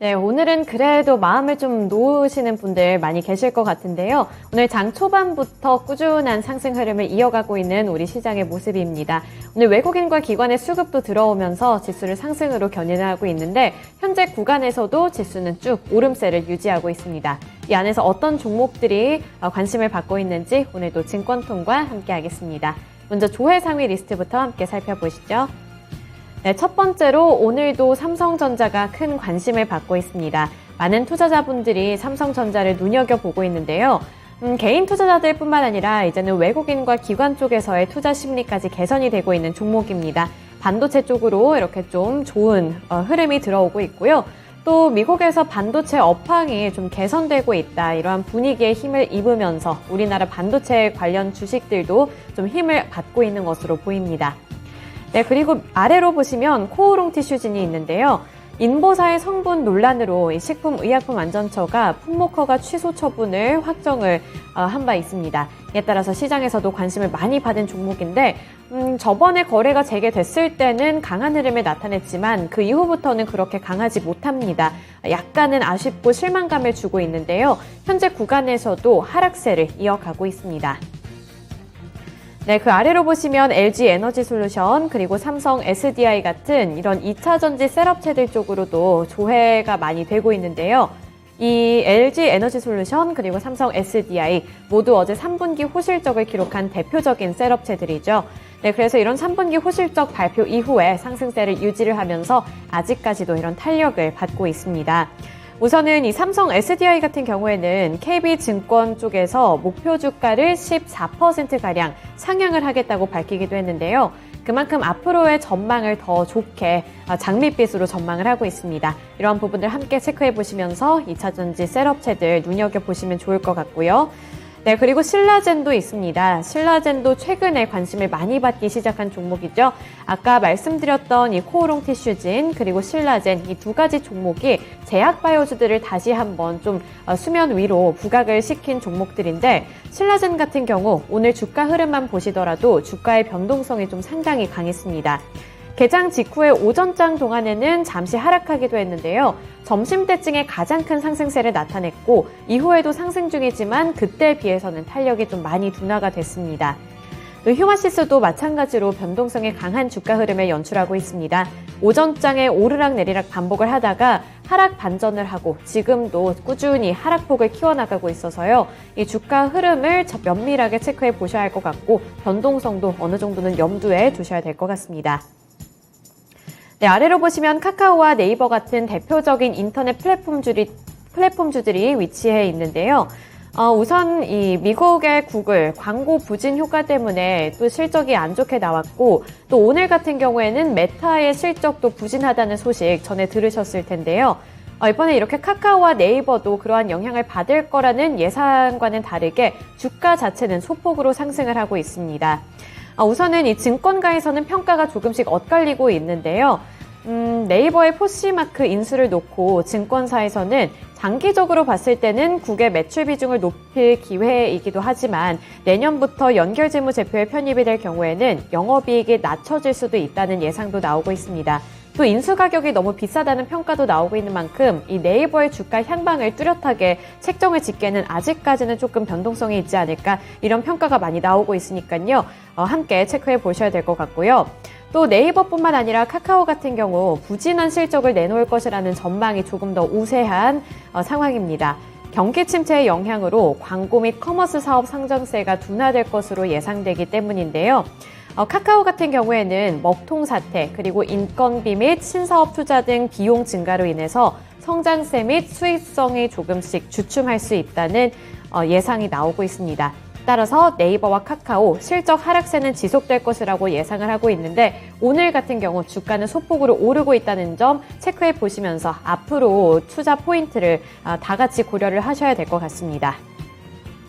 네, 오늘은 그래도 마음을 좀 놓으시는 분들 많이 계실 것 같은데요. 오늘 장 초반부터 꾸준한 상승 흐름을 이어가고 있는 우리 시장의 모습입니다. 오늘 외국인과 기관의 수급도 들어오면서 지수를 상승으로 견인하고 있는데 현재 구간에서도 지수는 쭉 오름세를 유지하고 있습니다. 이 안에서 어떤 종목들이 관심을 받고 있는지 오늘도 증권통과 함께 하겠습니다. 먼저 조회 상위 리스트부터 함께 살펴보시죠. 네, 첫 번째로 오늘도 삼성전자가 큰 관심을 받고 있습니다. 많은 투자자분들이 삼성전자를 눈여겨보고 있는데요. 개인 투자자들 뿐만 아니라 이제는 외국인과 기관 쪽에서의 투자 심리까지 개선이 되고 있는 종목입니다. 반도체 쪽으로 이렇게 좀 좋은 흐름이 들어오고 있고요. 또 미국에서 반도체 업황이 좀 개선되고 있다. 이러한 분위기에 힘을 입으면서 우리나라 반도체 관련 주식들도 좀 힘을 받고 있는 것으로 보입니다. 네, 그리고 아래로 보시면 코오롱 티슈진이 있는데요. 인보사의 성분 논란으로 식품의약품안전처가 품목허가 취소 처분을 확정을 한 바 있습니다. 이에 따라서 시장에서도 관심을 많이 받은 종목인데 저번에 거래가 재개됐을 때는 강한 흐름을 나타냈지만 그 이후부터는 그렇게 강하지 못합니다. 약간은 아쉽고 실망감을 주고 있는데요. 현재 구간에서도 하락세를 이어가고 있습니다. 네, 그 아래로 보시면 LG 에너지 솔루션 그리고 삼성 SDI 같은 이런 2차 전지 셋업체들 쪽으로도 조회가 많이 되고 있는데요. 이 LG 에너지 솔루션 그리고 삼성 SDI 모두 어제 3분기 호실적을 기록한 대표적인 셋업체들이죠. 네, 그래서 이런 3분기 호실적 발표 이후에 상승세를 유지를 하면서 아직까지도 이런 탄력을 받고 있습니다. 우선은 이 삼성 SDI 같은 경우에는 KB증권 쪽에서 목표 주가를 14%가량 상향을 하겠다고 밝히기도 했는데요. 그만큼 앞으로의 전망을 더 좋게 장밋빛으로 전망을 하고 있습니다. 이런 부분들 함께 체크해 보시면서 2차전지 셋업체들 눈여겨보시면 좋을 것 같고요. 네, 그리고 신라젠도 있습니다. 신라젠도 최근에 관심을 많이 받기 시작한 종목이죠. 아까 말씀드렸던 이 코오롱 티슈진 그리고 신라젠 이 두 가지 종목이 제약바이오주들을 다시 한번 좀 수면 위로 부각을 시킨 종목들인데 신라젠 같은 경우 오늘 주가 흐름만 보시더라도 주가의 변동성이 좀 상당히 강했습니다. 개장 직후의 오전장 동안에는 잠시 하락하기도 했는데요. 점심때쯤에 가장 큰 상승세를 나타냈고 이후에도 상승 중이지만 그때에 비해서는 탄력이 좀 많이 둔화가 됐습니다. 또 휴마시스도 마찬가지로 변동성이 강한 주가 흐름을 연출하고 있습니다. 오전장에 오르락 내리락 반복을 하다가 하락 반전을 하고 지금도 꾸준히 하락폭을 키워나가고 있어서요. 이 주가 흐름을 면밀하게 체크해 보셔야 할 것 같고 변동성도 어느 정도는 염두에 두셔야 될 것 같습니다. 네, 아래로 보시면 카카오와 네이버 같은 대표적인 인터넷 플랫폼주들이 위치해 있는데요. 우선 이 미국의 구글 광고 부진 효과 때문에 또 실적이 안 좋게 나왔고 또 오늘 같은 경우에는 메타의 실적도 부진하다는 소식 전해 들으셨을 텐데요. 이번에 이렇게 카카오와 네이버도 그러한 영향을 받을 거라는 예상과는 다르게 주가 자체는 소폭으로 상승을 하고 있습니다. 우선은 이 증권가에서는 평가가 조금씩 엇갈리고 있는데요. 네이버의 포시마크 인수를 놓고 증권사에서는 장기적으로 봤을 때는 국의 매출 비중을 높일 기회이기도 하지만 내년부터 연결재무제표에 편입이 될 경우에는 영업이익이 낮춰질 수도 있다는 예상도 나오고 있습니다. 또 인수 가격이 너무 비싸다는 평가도 나오고 있는 만큼 이 네이버의 주가 향방을 뚜렷하게 책정을 짓기에는 아직까지는 조금 변동성이 있지 않을까 이런 평가가 많이 나오고 있으니까요. 함께 체크해 보셔야 될 것 같고요. 또 네이버뿐만 아니라 카카오 같은 경우 부진한 실적을 내놓을 것이라는 전망이 조금 더 우세한 상황입니다. 경기 침체의 영향으로 광고 및 커머스 사업 상장세가 둔화될 것으로 예상되기 때문인데요. 카카오 같은 경우에는 먹통 사태 그리고 인건비 및 신사업 투자 등 비용 증가로 인해서 성장세 및 수익성이 조금씩 주춤할 수 있다는 예상이 나오고 있습니다. 따라서 네이버와 카카오 실적 하락세는 지속될 것이라고 예상을 하고 있는데 오늘 같은 경우 주가는 소폭으로 오르고 있다는 점 체크해 보시면서 앞으로 투자 포인트를 다 같이 고려를 하셔야 될 것 같습니다.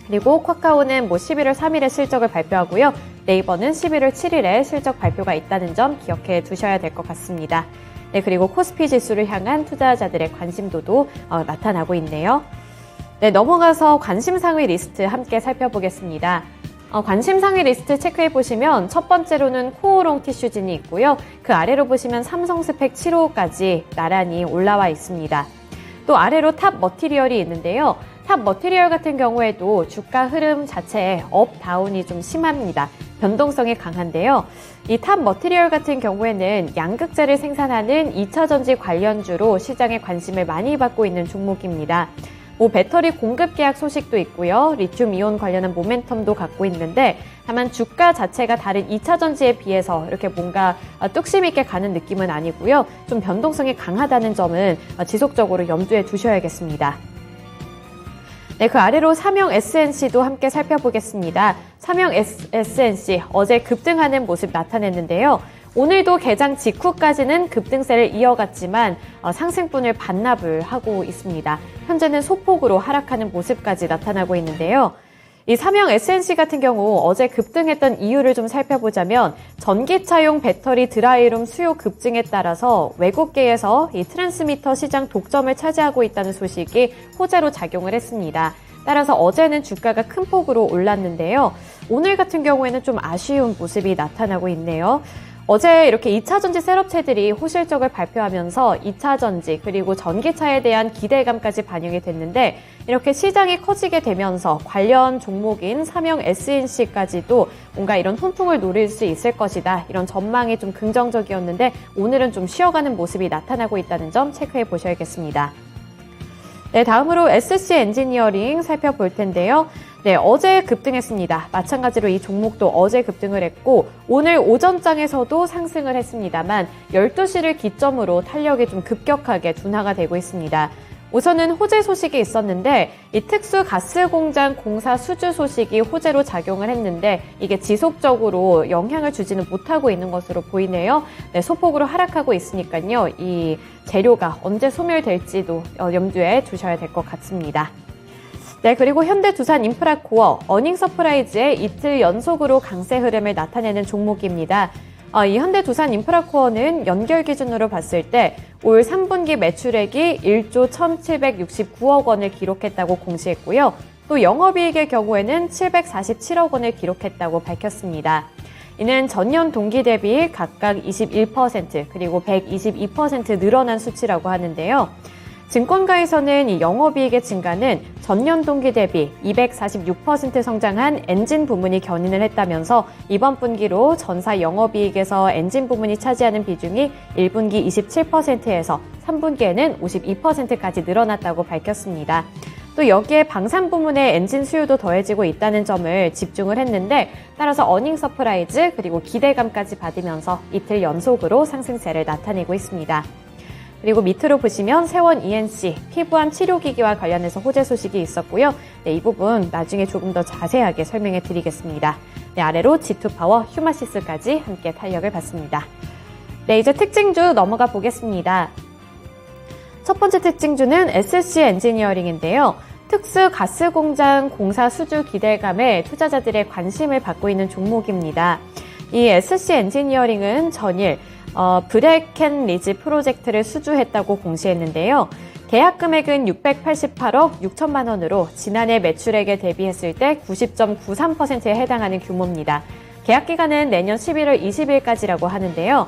그리고 카카오는 11월 3일에 실적을 발표하고요. 네이버는 11월 7일에 실적 발표가 있다는 점 기억해 두셔야 될 것 같습니다. 네, 그리고 코스피 지수를 향한 투자자들의 관심도도 나타나고 있네요. 네, 넘어가서 관심 상위 리스트 함께 살펴보겠습니다. 관심 상위 리스트 체크해 보시면 첫 번째로는 코오롱 티슈진이 있고요. 그 아래로 보시면 삼성 스펙 7호까지 나란히 올라와 있습니다. 또 아래로 탑 머티리얼이 있는데요. 탑 머티리얼 같은 경우에도 주가 흐름 자체에 업, 다운이 좀 심합니다. 변동성이 강한데요. 이 탑 머티리얼 같은 경우에는 양극재를 생산하는 2차전지 관련주로 시장에 관심을 많이 받고 있는 종목입니다. 배터리 공급 계약 소식도 있고요. 리튬 이온 관련한 모멘텀도 갖고 있는데 다만 주가 자체가 다른 2차전지에 비해서 이렇게 뭔가 뚝심 있게 가는 느낌은 아니고요. 좀 변동성이 강하다는 점은 지속적으로 염두에 두셔야겠습니다. 네, 그 아래로 삼형 SNC도 함께 살펴보겠습니다. 삼형 SNC 어제 급등하는 모습 나타냈는데요. 오늘도 개장 직후까지는 급등세를 이어갔지만 상승분을 반납을 하고 있습니다. 현재는 소폭으로 하락하는 모습까지 나타나고 있는데요. 이 삼형 SNC 같은 경우 어제 급등했던 이유를 좀 살펴보자면 전기차용 배터리 드라이룸 수요 급증에 따라서 외국계에서 이 트랜스미터 시장 독점을 차지하고 있다는 소식이 호재로 작용을 했습니다. 따라서 어제는 주가가 큰 폭으로 올랐는데요. 오늘 같은 경우에는 좀 아쉬운 모습이 나타나고 있네요. 어제 이렇게 2차전지 셋업체들이 호실적을 발표하면서 2차전지 그리고 전기차에 대한 기대감까지 반영이 됐는데 이렇게 시장이 커지게 되면서 관련 종목인 삼형 SNC까지도 뭔가 이런 훈풍을 노릴 수 있을 것이다. 이런 전망이 좀 긍정적이었는데 오늘은 좀 쉬어가는 모습이 나타나고 있다는 점 체크해 보셔야겠습니다. 네, 다음으로 SC 엔지니어링 살펴볼 텐데요. 네, 어제 급등했습니다. 마찬가지로 이 종목도 어제 급등을 했고 오늘 오전장에서도 상승을 했습니다만 12시를 기점으로 탄력이 좀 급격하게 둔화가 되고 있습니다. 우선은 호재 소식이 있었는데 이 특수 가스 공장 공사 수주 소식이 호재로 작용을 했는데 이게 지속적으로 영향을 주지는 못하고 있는 것으로 보이네요. 네, 소폭으로 하락하고 있으니까요. 이 재료가 언제 소멸될지도 염두에 두셔야 될 것 같습니다. 네, 그리고 현대두산인프라코어 어닝 서프라이즈의 이틀 연속으로 강세 흐름을 나타내는 종목입니다. 이 현대두산인프라코어는 연결 기준으로 봤을 때 올 3분기 매출액이 1조 1,769억 원을 기록했다고 공시했고요. 또 영업이익의 경우에는 747억 원을 기록했다고 밝혔습니다. 이는 전년 동기 대비 각각 21% 그리고 122% 늘어난 수치라고 하는데요. 증권가에서는 이 영업이익의 증가는 전년 동기 대비 246% 성장한 엔진 부문이 견인을 했다면서 이번 분기로 전사 영업이익에서 엔진 부문이 차지하는 비중이 1분기 27%에서 3분기에는 52%까지 늘어났다고 밝혔습니다. 또 여기에 방산 부문의 엔진 수요도 더해지고 있다는 점을 집중을 했는데 따라서 어닝 서프라이즈 그리고 기대감까지 받으면서 이틀 연속으로 상승세를 나타내고 있습니다. 그리고 밑으로 보시면 세원 ENC, 피부암 치료기기와 관련해서 호재 소식이 있었고요. 네, 이 부분 나중에 조금 더 자세하게 설명해 드리겠습니다. 네, 아래로 G2파워, 휴마시스까지 함께 탄력을 받습니다. 네, 이제 특징주 넘어가 보겠습니다. 첫 번째 특징주는 SC 엔지니어링인데요. 특수 가스 공장 공사 수주 기대감에 투자자들의 관심을 받고 있는 종목입니다. 이 SC 엔지니어링은 전일 브레켄 리지 프로젝트를 수주했다고 공시했는데요. 계약 금액은 688억 6천만 원으로 지난해 매출액에 대비했을 때 90.93%에 해당하는 규모입니다. 계약 기간은 내년 11월 20일까지라고 하는데요.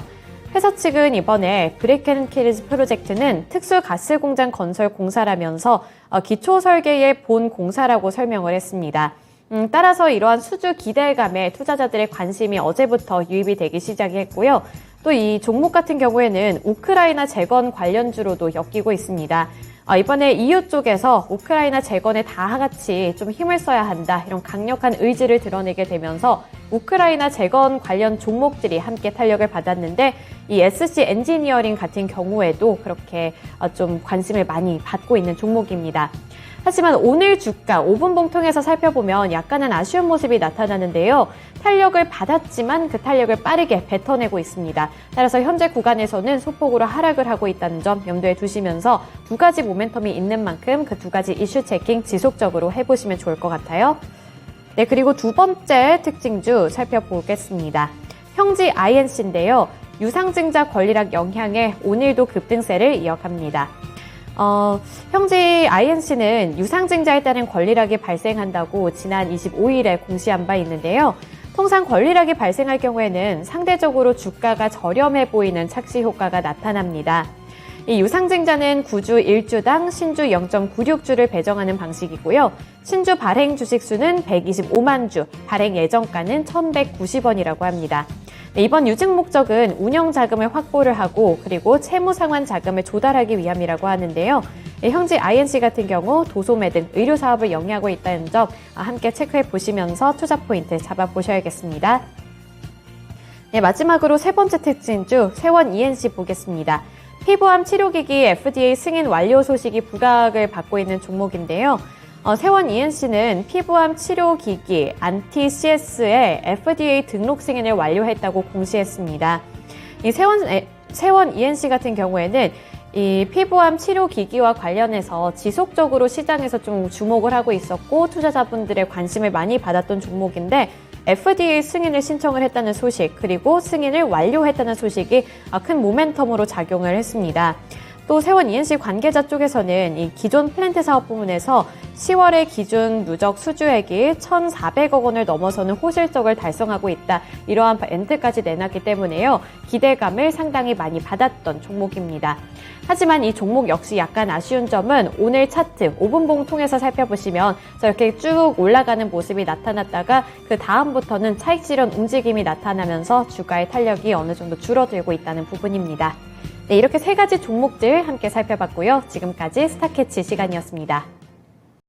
회사 측은 이번에 브레켄 리지 프로젝트는 특수 가스 공장 건설 공사라면서 기초 설계의 본 공사라고 설명을 했습니다. 따라서 이러한 수주 기대감에 투자자들의 관심이 어제부터 유입이 되기 시작했고요. 또 이 종목 같은 경우에는 우크라이나 재건 관련주로도 엮이고 있습니다. 이번에 EU 쪽에서 우크라이나 재건에 다 같이 좀 힘을 써야 한다. 이런 강력한 의지를 드러내게 되면서 우크라이나 재건 관련 종목들이 함께 탄력을 받았는데 이 SC 엔지니어링 같은 경우에도 그렇게 좀 관심을 많이 받고 있는 종목입니다. 하지만 오늘 주가 5분봉 통해서 살펴보면 약간은 아쉬운 모습이 나타나는데요. 탄력을 받았지만 그 탄력을 빠르게 뱉어내고 있습니다. 따라서 현재 구간에서는 소폭으로 하락을 하고 있다는 점 염두에 두시면서 두 가지 모멘텀이 있는 만큼 그 두 가지 이슈 체킹 지속적으로 해보시면 좋을 것 같아요. 네, 그리고 두 번째 특징주 살펴보겠습니다. 형지 INC인데요. 유상증자 권리락 영향에 오늘도 급등세를 이어갑니다. 형지 INC는 유상증자에 따른 권리락이 발생한다고 지난 25일에 공시한 바 있는데요. 통상 권리락이 발생할 경우에는 상대적으로 주가가 저렴해 보이는 착시 효과가 나타납니다. 이 유상증자는 구주 1주당 신주 0.96주를 배정하는 방식이고요. 신주 발행 주식수는 125만 주, 발행 예정가는 1,190원이라고 합니다. 이번 유증 목적은 운영 자금을 확보를 하고 그리고 채무 상환 자금을 조달하기 위함이라고 하는데요. 현재 INC 같은 경우 도소매 등 의료 사업을 영위하고 있다는 점 함께 체크해 보시면서 투자 포인트 잡아보셔야겠습니다. 네, 마지막으로 세 번째 특징주 세원 ENC 보겠습니다. 피부암 치료기기 FDA 승인 완료 소식이 부각을 받고 있는 종목인데요. 세원 ENC는 피부암 치료기기 안티-CS의 FDA 등록 승인을 완료했다고 공시했습니다. 이 세원 ENC 같은 경우에는 이 피부암 치료기기와 관련해서 지속적으로 시장에서 좀 주목을 하고 있었고 투자자분들의 관심을 많이 받았던 종목인데 FDA 승인을 신청을 했다는 소식 그리고 승인을 완료했다는 소식이 큰 모멘텀으로 작용을 했습니다. 또 세원 ENC 관계자 쪽에서는 이 기존 플랜트 사업 부문에서 10월의 기준 누적 수주액이 1,400억 원을 넘어서는 호실적을 달성하고 있다. 이러한 멘트까지 내놨기 때문에요. 기대감을 상당히 많이 받았던 종목입니다. 하지만 이 종목 역시 약간 아쉬운 점은 오늘 차트 5분봉 통해서 살펴보시면 저렇게 쭉 올라가는 모습이 나타났다가 그 다음부터는 차익 실현 움직임이 나타나면서 주가의 탄력이 어느 정도 줄어들고 있다는 부분입니다. 네, 이렇게 세 가지 종목들 함께 살펴봤고요. 지금까지 스타캐치 시간이었습니다.